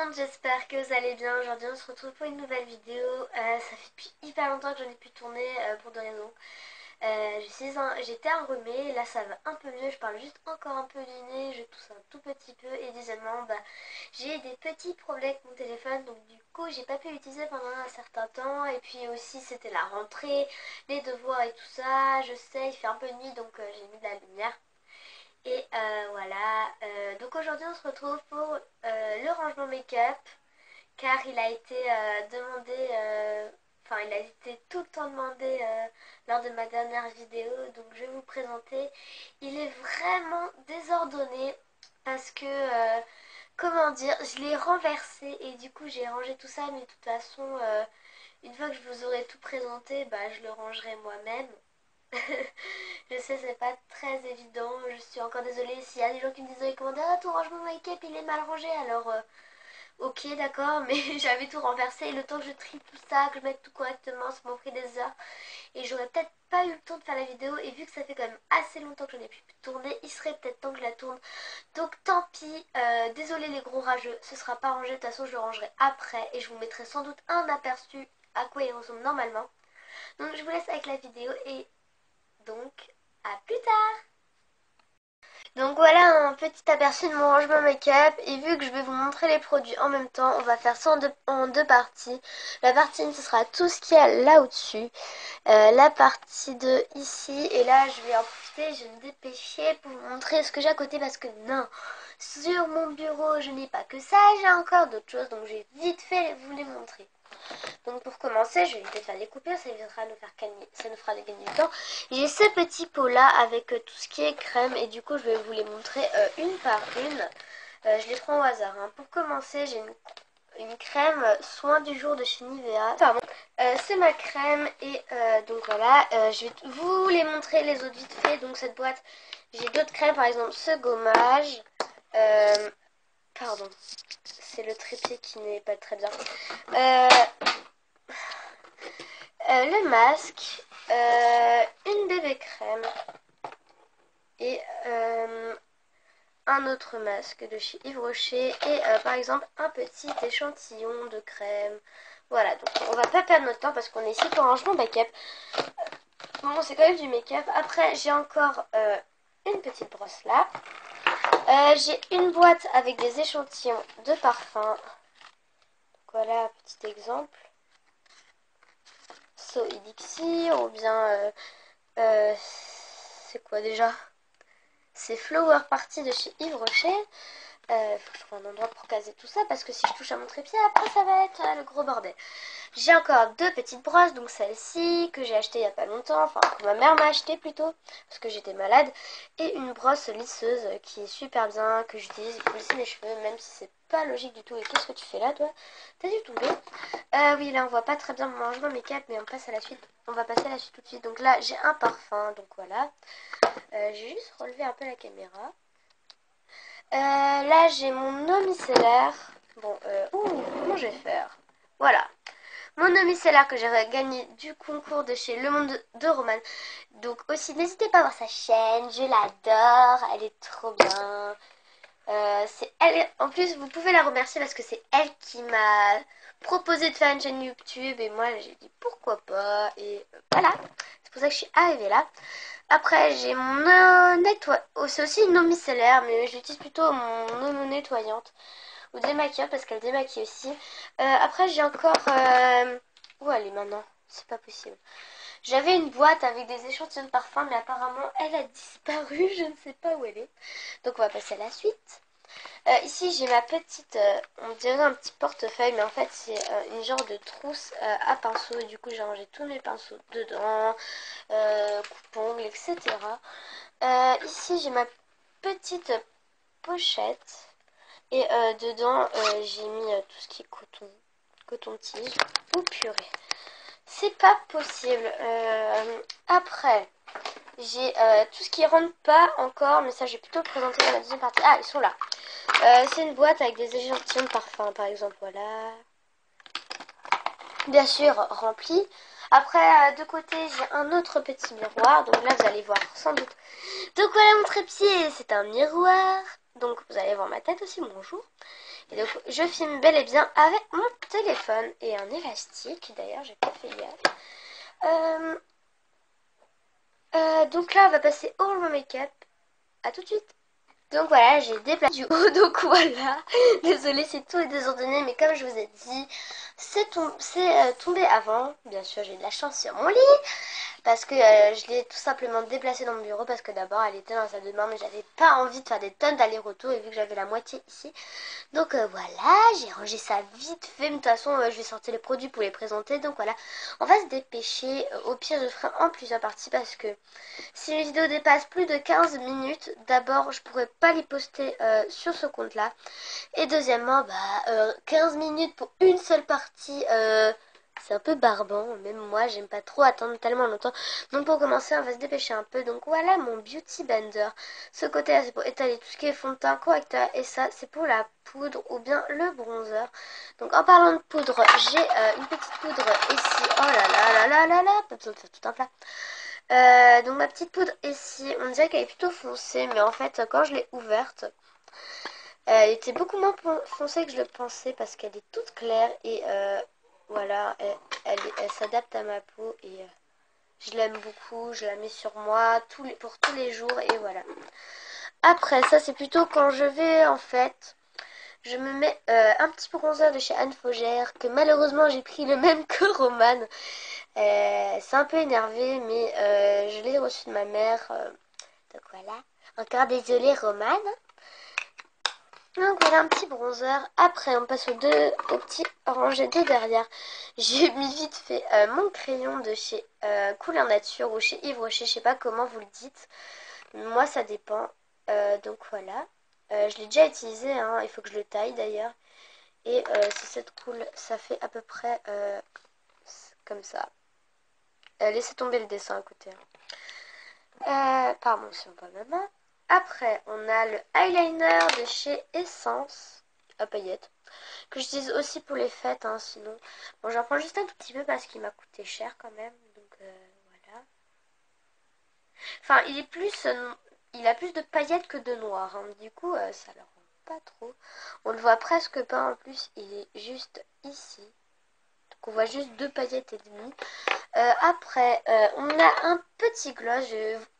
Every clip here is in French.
monde, j'espère que vous allez bien. Aujourd'hui on se retrouve pour une nouvelle vidéo. Ça fait depuis hyper longtemps que j'en ai pu tourner pour deux raisons. J'étais enrhumée, là ça va un peu mieux, je parle juste encore un peu du nez, je tousse un tout petit peu. Et deuxièmement, j'ai des petits problèmes avec mon téléphone, donc du coup j'ai pas pu l'utiliser pendant un certain temps. Et puis aussi c'était la rentrée, les devoirs et tout ça, je sais, il fait un peu de nuit donc j'ai mis de la lumière. Et voilà, donc aujourd'hui on se retrouve pour le rangement make-up, car il a été demandé, enfin il a été tout le temps demandé lors de ma dernière vidéo, donc je vais vous présenter. Il est vraiment désordonné parce que, comment dire, je l'ai renversé et du coup j'ai rangé tout ça, mais de toute façon, une fois que je vous aurai tout présenté, je le rangerai moi-même. Je sais, c'est pas très évident. Je suis encore désolée s'il y a des gens qui me disent dans les commentaires: ah, ton rangement make-up il est mal rangé. Alors, ok, d'accord, mais j'avais tout renversé. Et le temps que je trie tout ça, que je mette tout correctement, ça m'a pris des heures. Et j'aurais peut-être pas eu le temps de faire la vidéo. Et vu que ça fait quand même assez longtemps que j'en ai pu tourner, il serait peut-être temps que je la tourne. Donc, tant pis. Désolé les gros rageux, ce sera pas rangé. De toute façon, je le rangerai après. Et je vous mettrai sans doute un aperçu à quoi il ressemble normalement. Donc, je vous laisse avec la vidéo et. Donc, à plus tard. Donc voilà un petit aperçu de mon rangement make-up. Et vu que je vais vous montrer les produits en même temps, on va faire ça en deux parties. La partie 1, ce sera tout ce qu'il y a là au-dessus. La partie 2 ici. Et là, je vais en profiter, je vais me dépêcher pour vous montrer ce que j'ai à côté. Parce que non, sur mon bureau, je n'ai pas que ça. J'ai encore d'autres choses. Donc j'ai vite fait vous les montrer. Donc pour commencer, je vais peut-être faire des coupures, ça nous fera gagner du temps. J'ai ce petit pot là avec tout ce qui est crème et du coup je vais vous les montrer une par une. Je les prends au hasard, hein. Pour commencer, j'ai une crème soin du jour de chez Nivea. Pardon. C'est ma crème et donc voilà, je vais vous les montrer les autres vite fait. Donc cette boîte, j'ai d'autres crèmes, par exemple ce gommage. Pardon, c'est le trépied qui n'est pas très bien. Le masque, une bébé crème et un autre masque de chez Yves Rocher et par exemple un petit échantillon de crème. Voilà, donc on va pas perdre notre temps parce qu'on est ici pour un rangement make-up. Bon, c'est quand même du make-up. Après, j'ai encore une petite brosse là. J'ai une boîte avec des échantillons de parfum. Voilà, petit exemple. So Elixir ou bien c'est quoi déjà? C'est Flower Party de chez Yves Rocher. Faut que je trouve un endroit pour caser tout ça parce que si je touche à mon trépied, après ça va être le gros bordel. J'ai encore deux petites brosses, donc celle-ci que j'ai achetée il n'y a pas longtemps, enfin que ma mère m'a acheté plutôt parce que j'étais malade, et une brosse lisseuse qui est super bien, que j'utilise pour lisser mes cheveux, même si c'est pas logique du tout. Et qu'est-ce que tu fais là, toi? T'as dû tomber. Oui, là on voit pas très bien mon rangement make-up, mais on passe à la suite. On va passer à la suite tout de suite. Donc là j'ai un parfum, donc voilà. J'ai juste relevé un peu la caméra. Là, j'ai mon eau micellaire. Bon, comment je vais faire? Voilà. Mon eau micellaire que j'ai gagné du concours de chez Le Monde de Romane. Donc aussi, n'hésitez pas à voir sa chaîne. Je l'adore. Elle est trop bien. C'est elle. En plus, vous pouvez la remercier parce que c'est elle qui m'a proposé de faire une chaîne YouTube. Et moi, j'ai dit pourquoi pas. Et voilà. C'est pour ça que je suis arrivée là. Après, j'ai mon eau nettoyante. Oh, c'est aussi une eau micellaire, mais j'utilise plutôt mon eau nettoyante ou démaquillante parce qu'elle démaquille aussi. Après, j'ai encore. Où elle est maintenant? C'est pas possible. J'avais une boîte avec des échantillons de parfum, mais apparemment, elle a disparu. Je ne sais pas où elle est. Donc, on va passer à la suite. Ici, j'ai ma petite, on dirait un petit portefeuille, mais en fait, c'est une genre de trousse à pinceau. Et du coup, j'ai rangé tous mes pinceaux dedans, coupe-ongles, etc. Ici, j'ai ma petite pochette. Et dedans, j'ai mis tout ce qui est coton-tige. Oh purée, c'est pas possible. Après, j'ai tout ce qui rentre pas encore, mais ça, je vais plutôt le présenter dans la deuxième partie. Ah, ils sont là. C'est une boîte avec des échantillons de parfum, par exemple, voilà. Bien sûr, rempli. Après, de côté, j'ai un autre petit miroir. Donc là, vous allez voir sans doute. Donc voilà mon trépied, c'est un miroir. Donc vous allez voir ma tête aussi, bonjour. Et donc je filme bel et bien avec mon téléphone et un élastique, d'ailleurs j'ai pas fait gaffe. Donc là on va passer au make-up. À tout de suite. Donc voilà, j'ai déplacé du haut, donc voilà. Désolée, c'est tout est désordonné, mais comme je vous ai dit, c'est tombé avant. Bien sûr, j'ai de la chance sur mon lit. Parce que je l'ai tout simplement déplacée dans mon bureau parce que d'abord elle était dans la salle de bain mais j'avais pas envie de faire des tonnes d'aller-retour et vu que j'avais la moitié ici. Donc voilà, j'ai rangé ça vite fait, mais de toute façon je vais sortir les produits pour les présenter. Donc voilà, on va se dépêcher. Au pire je ferai en plusieurs parties parce que si une vidéo dépasse plus de 15 minutes, d'abord je pourrais pas les poster sur ce compte là. Et deuxièmement, 15 minutes pour une seule partie, c'est un peu barbant. Même moi, j'aime pas trop attendre tellement longtemps. Donc pour commencer, on va se dépêcher un peu. Donc voilà mon Beauty Blender. Ce côté-là, c'est pour étaler tout ce qui est fond de teint, correcteur. Et ça, c'est pour la poudre ou bien le bronzer. Donc en parlant de poudre, j'ai une petite poudre ici. Oh là là là là là là. Pas besoin de faire tout un plat. Donc ma petite poudre ici, on dirait qu'elle est plutôt foncée. Mais en fait, quand je l'ai ouverte... elle était beaucoup moins foncée que je le pensais parce qu'elle est toute claire et voilà, elle s'adapte à ma peau et je l'aime beaucoup, je la mets sur moi pour tous les jours et voilà. Après, ça c'est plutôt quand je vais en fait, je me mets un petit bronzer de chez Anne Faugère que malheureusement j'ai pris le même que Romane. C'est un peu énervé mais je l'ai reçu de ma mère. Donc voilà, encore désolée Romane. Donc voilà un petit bronzer. Après on passe au petit rangé de derrière. J'ai mis vite fait mon crayon de chez Couleur Nature ou chez Yves Rocher. Je sais pas comment vous le dites. Moi ça dépend. Donc voilà. Je l'ai déjà utilisé. Hein. Il faut que je le taille d'ailleurs. Et c'est cette coule. Ça fait à peu près comme ça. Laissez tomber le dessin à côté. Pardon si on voit ma main. Après, on a le eyeliner de chez Essence à paillettes, que j'utilise aussi pour les fêtes, hein, sinon. Bon, j'en prends juste un tout petit peu parce qu'il m'a coûté cher quand même, donc voilà. Enfin, il a plus de paillettes que de noir, hein. Du coup, ça le rend pas trop. On le voit presque pas en plus, il est juste ici. Donc on voit juste deux paillettes et demie. Après, on a un petit gloss.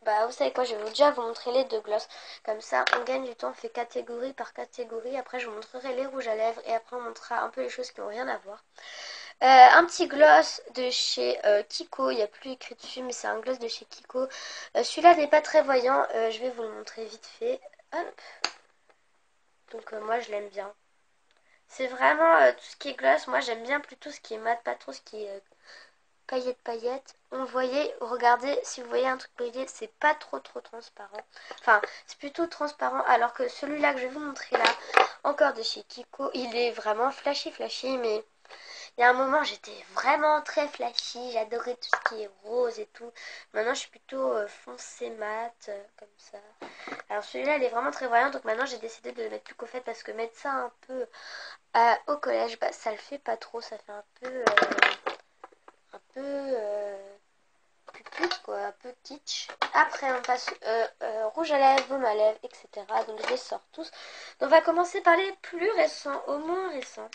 Vous savez quoi, je vais déjà vous montrer les deux gloss. Comme ça, on gagne du temps, on fait catégorie par catégorie. Après, je vous montrerai les rouges à lèvres et après, on montrera un peu les choses qui n'ont rien à voir. Un petit gloss de chez Kiko. Il n'y a plus écrit dessus, mais c'est un gloss de chez Kiko. Celui-là n'est pas très voyant. Je vais vous le montrer vite fait. Hop. Donc, moi, je l'aime bien. C'est vraiment tout ce qui est gloss. Moi, j'aime bien plutôt ce qui est mat, pas trop ce qui est paillettes. On voyait, regardez, si vous voyez un truc briller, c'est pas trop transparent. Enfin, c'est plutôt transparent, alors que celui-là que je vais vous montrer là, encore de chez Kiko, il est vraiment flashy, mais il y a un moment, j'étais vraiment très flashy, j'adorais tout ce qui est rose et tout. Maintenant, je suis plutôt foncé mat, comme ça. Alors celui-là, il est vraiment très voyant, donc maintenant, j'ai décidé de le mettre plus qu'au fait, parce que mettre ça un peu au collège, ça le fait pas trop, ça fait un peu pupute quoi, un peu kitsch. Après on passe rouge à lèvres, baume à lèvres, etc. Donc je les sors tous. Donc on va commencer par les plus récents, au moins récents.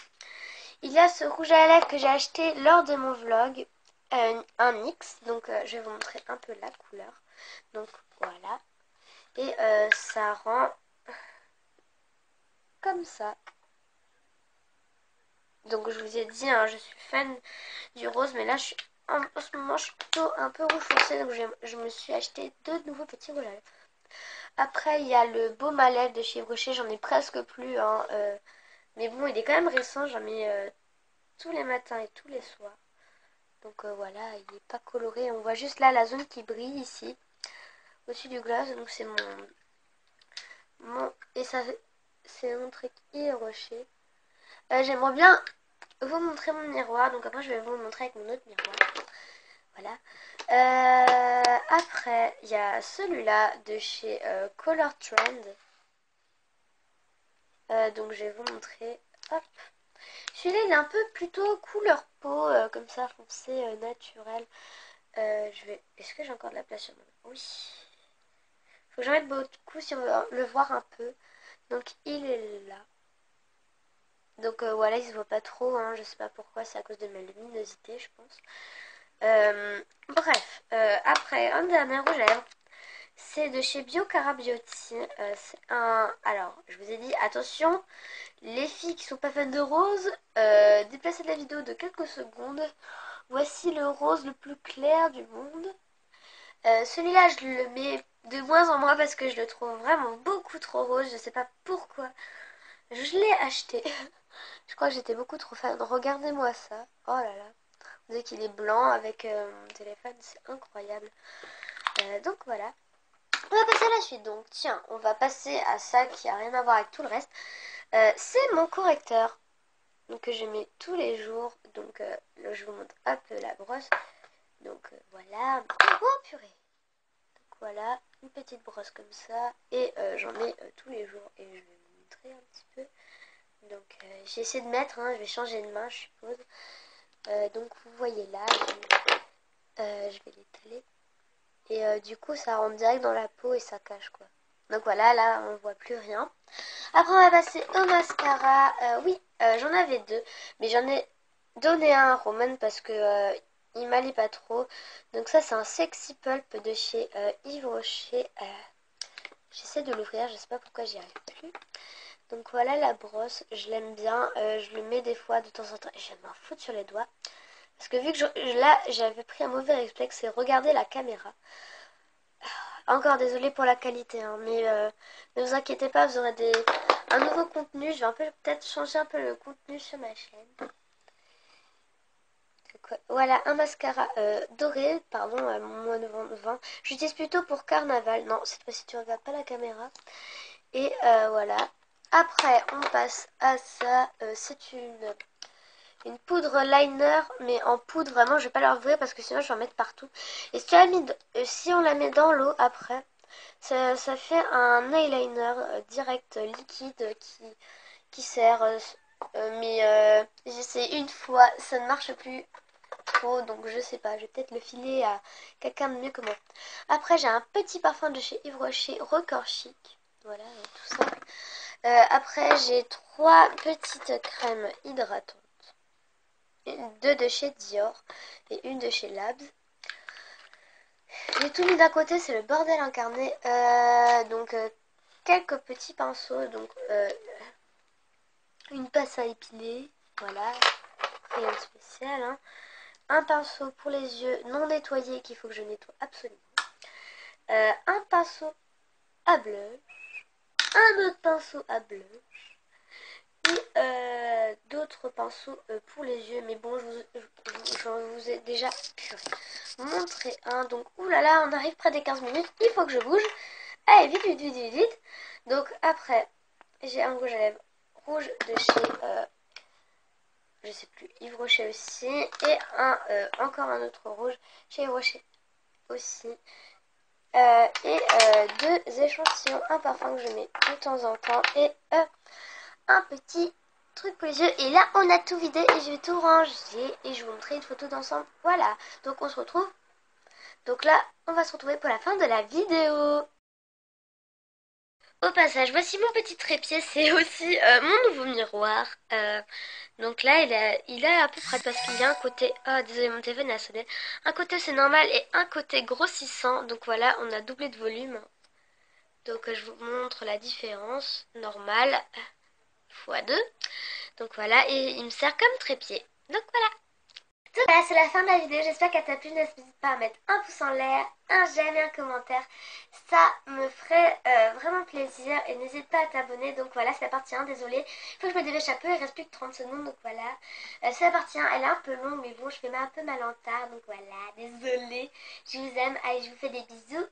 Il y a ce rouge à lèvres que j'ai acheté lors de mon vlog, un NYX. Donc je vais vous montrer un peu la couleur. Donc voilà. Et ça rend comme ça. Donc je vous ai dit, hein, je suis fan du rose, mais là en ce moment je suis plutôt un peu rouge foncé, donc je me suis acheté deux nouveaux petits rouges à lèvres. Après il y a le baume à lèvres de chez Rocher, j'en ai presque plus, hein, mais bon il est quand même récent, j'en mets tous les matins et tous les soirs. Donc voilà, il n'est pas coloré, on voit juste là la zone qui brille ici, au-dessus du gloss, donc c'est et ça c'est mon truc Rocher. J'aimerais bien vous montrer mon miroir, donc après je vais vous le montrer avec mon autre miroir. Voilà. Après, il y a celui-là de chez Color Trend. Donc je vais vous montrer. Hop. Celui-là, il est un peu plutôt couleur peau, comme ça, foncé, naturel. Est-ce que j'ai encore de la place sur mon... Oui. Faut que j'en mette beaucoup si on veut le voir un peu. Donc il est là. Donc voilà, il se voit pas trop, hein, je sais pas pourquoi, c'est à cause de ma luminosité, je pense. Bref, après, un dernier rouge à lèvres, c'est de chez Biocara Beauty. C'est un... Alors, je vous ai dit, attention, les filles qui sont pas fans de rose, déplacez la vidéo de quelques secondes. Voici le rose le plus clair du monde. Celui-là, je le mets de moins en moins parce que je le trouve vraiment beaucoup trop rose, je sais pas pourquoi. Je l'ai acheté. Je crois que j'étais beaucoup trop fan. Regardez-moi ça. Oh là là. Vous voyez qu'il est blanc avec mon téléphone, c'est incroyable. Donc voilà. On va passer à la suite. Donc tiens, on va passer à ça qui a rien à voir avec tout le reste. C'est mon correcteur. Donc que je mets tous les jours. Donc là, je vous montre un peu la brosse. Donc voilà. Oh purée. Donc voilà, une petite brosse comme ça. Et j'en mets tous les jours. Et je vais vous montrer un petit peu. Donc j'ai essayé de mettre, hein, je vais changer de main je suppose. Donc vous voyez là, je vais l'étaler. Et du coup ça rentre direct dans la peau et ça cache quoi. Donc voilà, là on voit plus rien. Après on va passer au mascara. Oui, j'en avais deux, mais j'en ai donné un à Roman parce que il m'allait pas trop. Donc ça c'est un Sexy Pulp de chez Yves Rocher. J'essaie de l'ouvrir, je sais pas pourquoi j'y arrive plus. Donc voilà la brosse, je l'aime bien, je le mets des fois de temps en temps et je vais m'en foutre sur les doigts. Parce que vu que là j'avais pris un mauvais réflexe, c'est regarder la caméra. Encore désolée pour la qualité, hein, mais ne vous inquiétez pas, vous aurez un nouveau contenu. Je vais un peu peut-être changer un peu le contenu sur ma chaîne. Donc, voilà, un mascara doré, pardon, moins de 20. J'utilise plutôt pour carnaval. Non, cette fois-ci tu regardes pas la caméra. Et voilà. Après, on passe à ça. C'est une poudre liner, mais en poudre, vraiment, je vais pas la rouvrir parce que sinon je vais en mettre partout. Et si on la met dans l'eau après, ça fait un eyeliner direct liquide qui sert. Mais j'ai essayé une fois, ça ne marche plus trop, donc je sais pas, je vais peut-être le filer à quelqu'un de mieux que moi. Après, j'ai un petit parfum de chez Yves Rocher, Record Chic. Voilà, tout simple. Après, j'ai 3 petites crèmes hydratantes. Deux de chez Dior et une de chez Labs. J'ai tout mis d'un côté, c'est le bordel incarné. Donc, quelques petits pinceaux. Donc, une pince à épiler. Voilà, rien de spécial. Hein. Un pinceau pour les yeux non nettoyé qu'il faut que je nettoie absolument. Un pinceau à blush. Un autre pinceau à blush. Et d'autres pinceaux pour les yeux. Mais bon, je vous ai déjà montré un. Donc, oulala, on arrive près des 15 minutes. Il faut que je bouge. Allez, vite, vite, vite, vite, vite. Donc, après, j'ai un rouge à lèvres rouge de chez, je sais plus, Yves Rocher aussi. Et encore un autre rouge chez Yves Rocher aussi. Et deux échantillons, un parfum que je mets de temps en temps. Et un petit truc pour les yeux. Et là, on a tout vidé et je vais tout ranger. Et je vais vous montrer une photo d'ensemble. Voilà. Donc, on se retrouve. Donc là, on va se retrouver pour la fin de la vidéo. Au passage, voici mon petit trépied. C'est aussi mon nouveau miroir. Donc là, il est à peu près parce qu'il y a un côté... Oh, désolé, mon téléphone a sonné. Un côté c'est normal et un côté grossissant. Donc voilà, on a doublé de volume. Donc je vous montre la différence. Normal fois 2. Donc voilà, et il me sert comme trépied. Donc voilà. Donc voilà, c'est la fin de la vidéo. J'espère qu'elle t'a plu. N'hésite pas à mettre un pouce en l'air, un j'aime et un commentaire. Ça me ferait vraiment plaisir. Et n'hésite pas à t'abonner. Donc voilà, c'est la partie 1. Désolée. Il faut que je me dépêche un peu. Il reste plus que 30 secondes. Donc voilà. C'est la partie 1. Elle est un peu longue. Mais bon, je fais un peu mal en retard. Donc voilà. Désolée. Je vous aime. Allez, je vous fais des bisous.